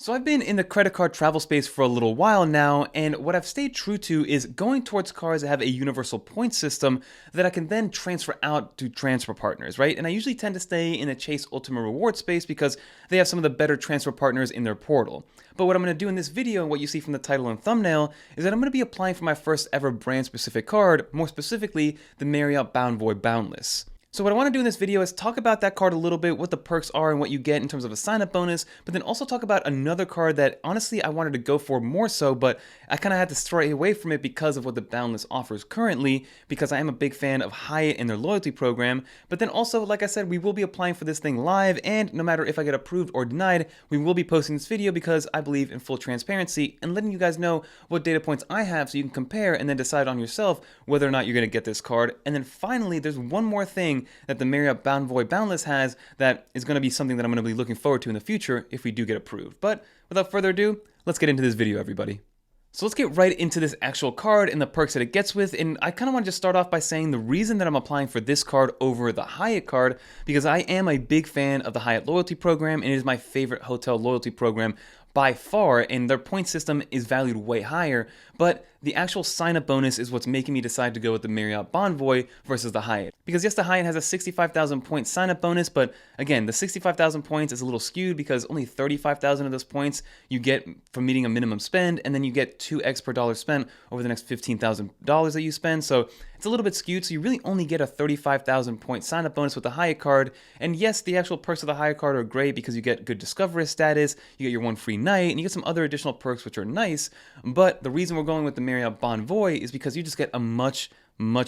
So I've been in the credit card travel space for a little while now, and what I've stayed true to is going towards cards that have a universal point system that I can then transfer out to transfer partners, right? And I usually tend to stay in the Chase Ultimate Reward space because they have some of the better transfer partners in their portal. But what I'm going to do in this video, and what you see from the title and thumbnail, is that I'm going to be applying for my first ever brand specific card, more specifically the Marriott Bonvoy Boundless. So what I want to do in this video is talk about that card a little bit, what the perks are and what you get in terms of a sign-up bonus, but then also talk about another card that honestly I wanted to go for more so, but I kind of had to stray away from it because of what the Boundless offers currently, because I am a big fan of Hyatt and their loyalty program. But then also, like I said, we will be applying for this thing live, and no matter if I get approved or denied, we will be posting this video because I believe in full transparency and letting you guys know what data points I have so you can compare and then decide on yourself whether or not you're going to get this card. And then finally, there's one more thing that the Marriott Bonvoy Boundless has that is going to be something that I'm going to be looking forward to in the future if we do get approved. But without further ado, let's get into this video, everybody. So let's get right into this actual card and the perks that it gets with, and I kind of want to just start off by saying the reason that I'm applying for this card over the Hyatt card, because I am a big fan of the Hyatt loyalty program, and it is my favorite hotel loyalty program by far, and their point system is valued way higher, but the actual sign-up bonus is what's making me decide to go with the Marriott Bonvoy versus the Hyatt. Because yes, the Hyatt has a 65,000 point sign-up bonus, but again, the 65,000 points is a little skewed because only 35,000 of those points you get from meeting a minimum spend, and then you get 2x per dollar spent over the next $15,000 that you spend, so it's a little bit skewed, so you really only get a 35,000 point sign-up bonus with the Hyatt card. And yes, the actual perks of the Hyatt card are great because you get good discoverist status, you get your one free night, and you get some other additional perks which are nice, but the reason we're going with the Marriott Bonvoy is because you just get a much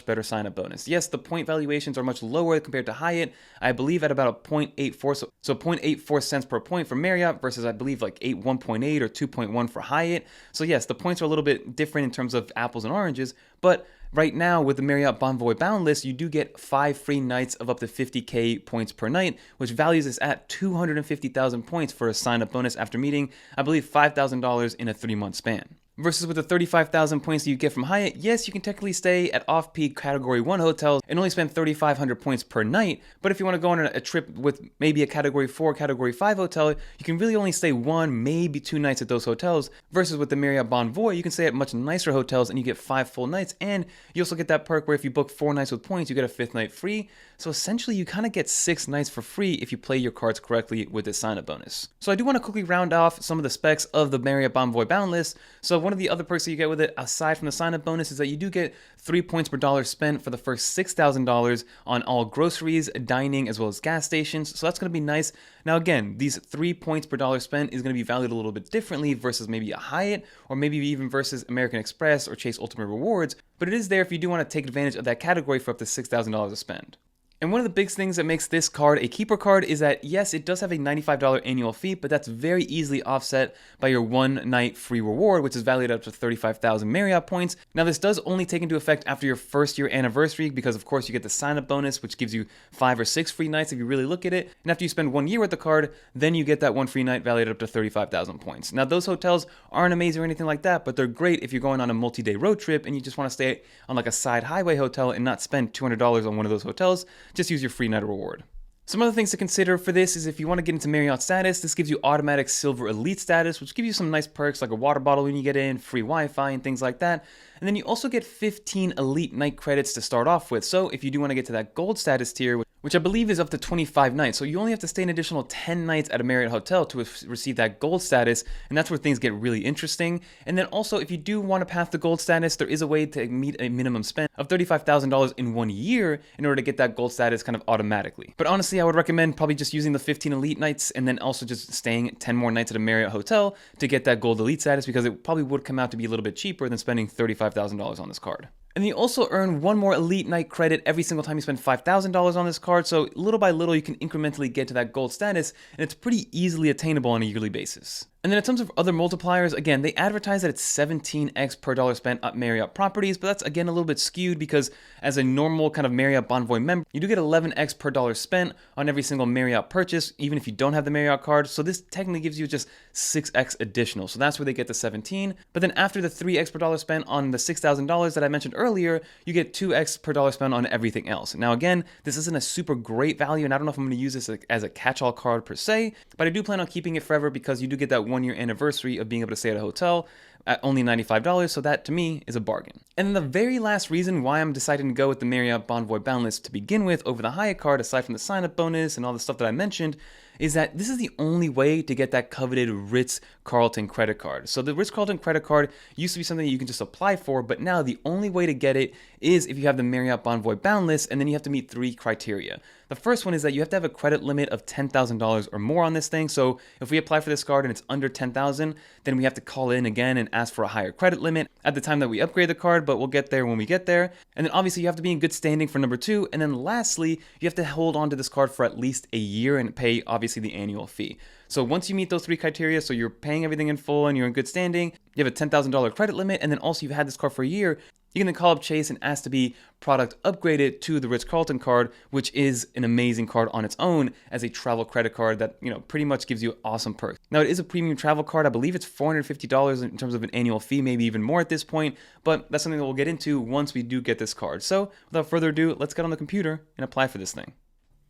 better sign-up bonus. Yes, the point valuations are much lower compared to Hyatt. I believe at about a 0.84, so 0.84 cents per point for Marriott versus I believe like 1.8 or 2.1 for Hyatt. So yes, the points are a little bit different in terms of apples and oranges, but right now with the Marriott Bonvoy Boundless, you do get 5 free nights of up to 50k points per night, which values this at 250,000 points for a sign-up bonus after meeting, I believe, $5,000 in a 3-month span. Versus with the 35,000 points that you get from Hyatt, yes, you can technically stay at off-peak Category 1 hotels and only spend 3,500 points per night, but if you want to go on a trip with maybe a Category 4, Category 5 hotel, you can really only stay 1, maybe 2 nights at those hotels, versus with the Marriott Bonvoy, you can stay at much nicer hotels and you get 5 full nights, and you also get that perk where if you book 4 nights with points, you get a 5th night free, so essentially you kind of get 6 nights for free if you play your cards correctly with this sign-up bonus. So I do want to quickly round off some of the specs of the Marriott Bonvoy Boundless. So one of the other perks that you get with it, aside from the sign-up bonus, is that you do get 3 points per dollar spent for the first $6,000 on all groceries, dining, as well as gas stations. So that's going to be nice. Now again, these 3 points per dollar spent is going to be valued a little bit differently versus maybe a Hyatt, or maybe even versus American Express or Chase Ultimate Rewards, but it is there if you do want to take advantage of that category for up to $6,000 to spend. And one of the big things that makes this card a keeper card is that, yes, it does have a $95 annual fee, but that's very easily offset by your 1 night free reward, which is valued up to 35,000 Marriott points. Now, this does only take into effect after your first year anniversary because, of course, you get the sign-up bonus, which gives you 5 or 6 free nights if you really look at it. And after you spend 1 year with the card, then you get that 1 free night valued up to 35,000 points. Now, those hotels aren't amazing or anything like that, but they're great if you're going on a multi-day road trip and you just want to stay on like a side highway hotel and not spend $200 on one of those hotels. Just use your free night reward. Some other things to consider for this is if you want to get into Marriott status, this gives you automatic Silver Elite status, which gives you some nice perks like a water bottle when you get in, free Wi-Fi and things like that. And then you also get 15 Elite night credits to start off with. So if you do want to get to that Gold status tier, which I believe is up to 25 nights. So you only have to stay an additional 10 nights at a Marriott hotel to receive that Gold status, and that's where things get really interesting. And then also, if you do want to pass the Gold status, there is a way to meet a minimum spend of $35,000 in 1 year in order to get that Gold status kind of automatically. But honestly, I would recommend probably just using the 15 Elite nights and then also just staying 10 more nights at a Marriott hotel to get that Gold Elite status, because it probably would come out to be a little bit cheaper than spending $35,000 on this card. And you also earn 1 more Elite Night credit every single time you spend $5,000 on this card, so little by little you can incrementally get to that Gold status, and it's pretty easily attainable on a yearly basis. And then in terms of other multipliers, again, they advertise that it's 17x per dollar spent at Marriott properties, but that's again a little bit skewed because as a normal kind of Marriott Bonvoy member, you do get 11x per dollar spent on every single Marriott purchase, even if you don't have the Marriott card. So this technically gives you just 6x additional. So that's where they get the 17. But then after the 3x per dollar spent on the $6,000 that I mentioned earlier, you get 2x per dollar spent on everything else. Now again, this isn't a super great value, and I don't know if I'm going to use this as a catch-all card per se, but I do plan on keeping it forever because you do get that 1 1-year anniversary of being able to stay at a hotel at only $95, so that to me is a bargain. And then the very last reason why I'm deciding to go with the Marriott Bonvoy Boundless to begin with over the Hyatt card, aside from the sign-up bonus and all the stuff that I mentioned, is that this is the only way to get that coveted Ritz-Carlton credit card. So the Ritz-Carlton credit card used to be something that you can just apply for, but now the only way to get it is if you have the Marriott Bonvoy Boundless, and then you have to meet 3 criteria. The first one is that you have to have a credit limit of $10,000 or more on this thing. So if we apply for this card and it's under $10,000, then we have to call in again and ask for a higher credit limit at the time that we upgrade the card, but we'll get there when we get there. And then obviously you have to be in good standing for number 2. And then lastly, you have to hold on to this card for at least a year and pay obviously the annual fee. So once you meet those 3 criteria, so you're paying everything in full and you're in good standing, you have a $10,000 credit limit, and then also you've had this card for a year, you can then call up Chase and ask to be product upgraded to the Ritz-Carlton card, which is an amazing card on its own as a travel credit card that, pretty much gives you awesome perks. Now, it is a premium travel card. I believe it's $450 in terms of an annual fee, maybe even more at this point, but that's something that we'll get into once we do get this card. So without further ado, let's get on the computer and apply for this thing.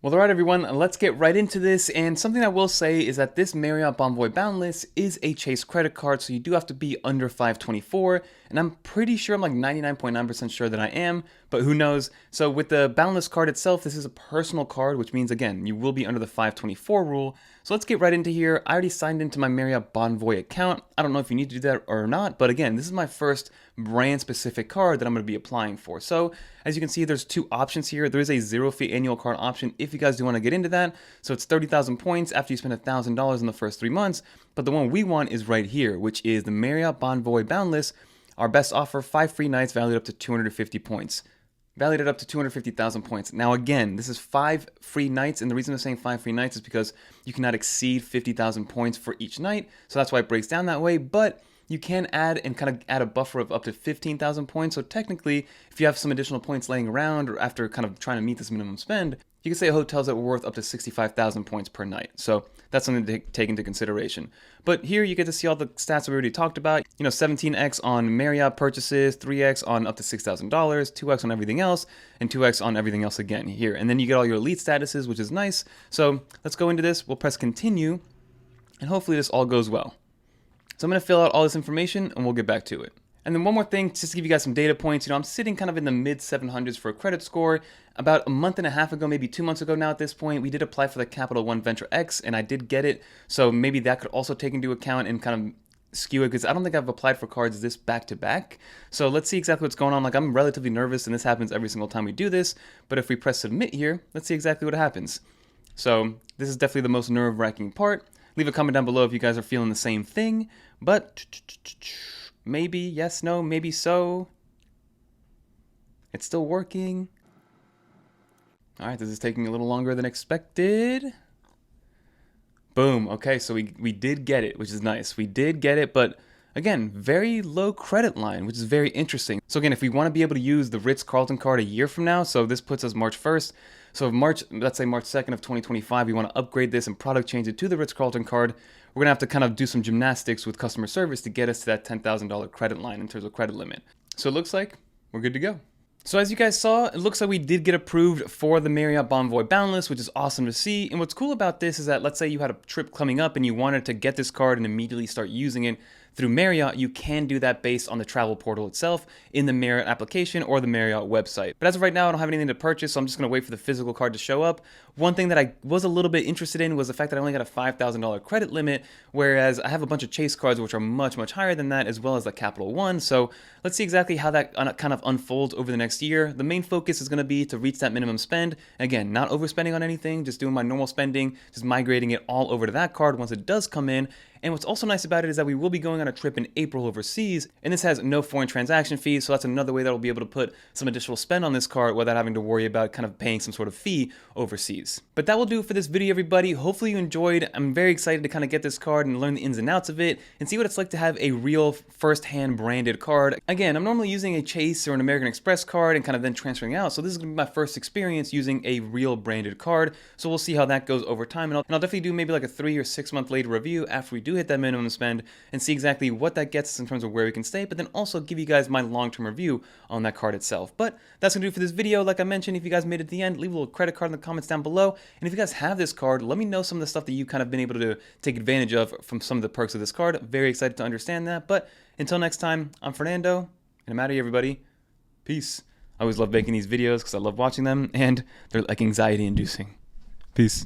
Well, all right, everyone, let's get right into this. And something I will say is that this Marriott Bonvoy Boundless is a Chase credit card, so you do have to be under 524. And I'm pretty sure, I'm like 99.9% sure that I am, but who knows? So with the Boundless card itself, this is a personal card, which means, again, you will be under the 524 rule. So let's get right into here. I already signed into my Marriott Bonvoy account. I don't know if you need to do that or not, but again, this is my first brand-specific card that I'm going to be applying for. So as you can see, there's 2 options here. There is a 0-fee annual card option if you guys do want to get into that. So it's 30,000 points after you spend $1,000 in the first 3 months. But the one we want is right here, which is the Marriott Bonvoy Boundless. Our best offer, 5 free nights valued up to 250 points. Valued at up to 250,000 points. Now again, this is 5 free nights, and the reason I'm saying 5 free nights is because you cannot exceed 50,000 points for each night, so that's why it breaks down that way, but you can add and kind of add a buffer of up to 15,000 points, so technically, if you have some additional points laying around, or after kind of trying to meet this minimum spend, you can say hotels that were worth up to 65,000 points per night. So that's something to take into consideration. But here you get to see all the stats that we already talked about. 17x on Marriott purchases, 3x on up to $6,000, 2x on everything else, and 2x on everything else again here. And then you get all your elite statuses, which is nice. So let's go into this. We'll press continue, and hopefully this all goes well. So I'm going to fill out all this information, and we'll get back to it. And then one more thing, just to give you guys some data points, I'm sitting kind of in the mid 700s for a credit score. About a month and a half ago, maybe 2 months ago now at this point, we did apply for the Capital One Venture X, and I did get it. So maybe that could also take into account and kind of skew it, because I don't think I've applied for cards this back to back. So let's see exactly what's going on. Like, I'm relatively nervous, and this happens every single time we do this. But if we press submit here, let's see exactly what happens. So this is definitely the most nerve-wracking part. Leave a comment down below if you guys are feeling the same thing. But maybe, yes, no, maybe so. It's still working. All right, this is taking a little longer than expected. Boom, okay, so we did get it, which is nice. We did get it, but again, very low credit line, which is very interesting. So again, if we want to be able to use the Ritz-Carlton card a year from now, so this puts us March 1st. So let's say March 2nd of 2025, we want to upgrade this and product change it to the Ritz-Carlton card. We're going to have to kind of do some gymnastics with customer service to get us to that $10,000 credit line in terms of credit limit. So it looks like we're good to go. So as you guys saw, it looks like we did get approved for the Marriott Bonvoy Boundless, which is awesome to see. And what's cool about this is that, let's say you had a trip coming up and you wanted to get this card and immediately start using it through Marriott, you can do that based on the travel portal itself in the Marriott application or the Marriott website. But as of right now, I don't have anything to purchase, so I'm just going to wait for the physical card to show up. One thing that I was a little bit interested in was the fact that I only got a $5,000 credit limit, whereas I have a bunch of Chase cards which are much, much higher than that, as well as the Capital One. So let's see exactly how that kind of unfolds over the next year. The main focus is going to be to reach that minimum spend. Again, not overspending on anything, just doing my normal spending, just migrating it all over to that card once it does come in. And what's also nice about it is that we will be going on a trip in April overseas, and this has no foreign transaction fees, so that's another way that we'll be able to put some additional spend on this card without having to worry about kind of paying some sort of fee overseas. But that will do it for this video, everybody. Hopefully you enjoyed. I'm very excited to kind of get this card and learn the ins and outs of it and see what it's like to have a real first-hand branded card. Again, I'm normally using a Chase or an American Express card and kind of then transferring out, so this is going to be my first experience using a real branded card, so we'll see how that goes over time, and I'll definitely do maybe like a 3 or 6 month later review after we do hit that minimum spend and see exactly what that gets us in terms of where we can stay, but then also give you guys my long-term review on that card itself. But that's going to do it for this video. Like I mentioned, if you guys made it to the end, leave a little credit card in the comments down below. And if you guys have this card, let me know some of the stuff that you've kind of been able to take advantage of from some of the perks of this card. Very excited to understand that. But until next time, I'm Fernando, and I'm out of here, everybody. Peace. I always love making these videos because I love watching them, and they're like anxiety-inducing. Peace.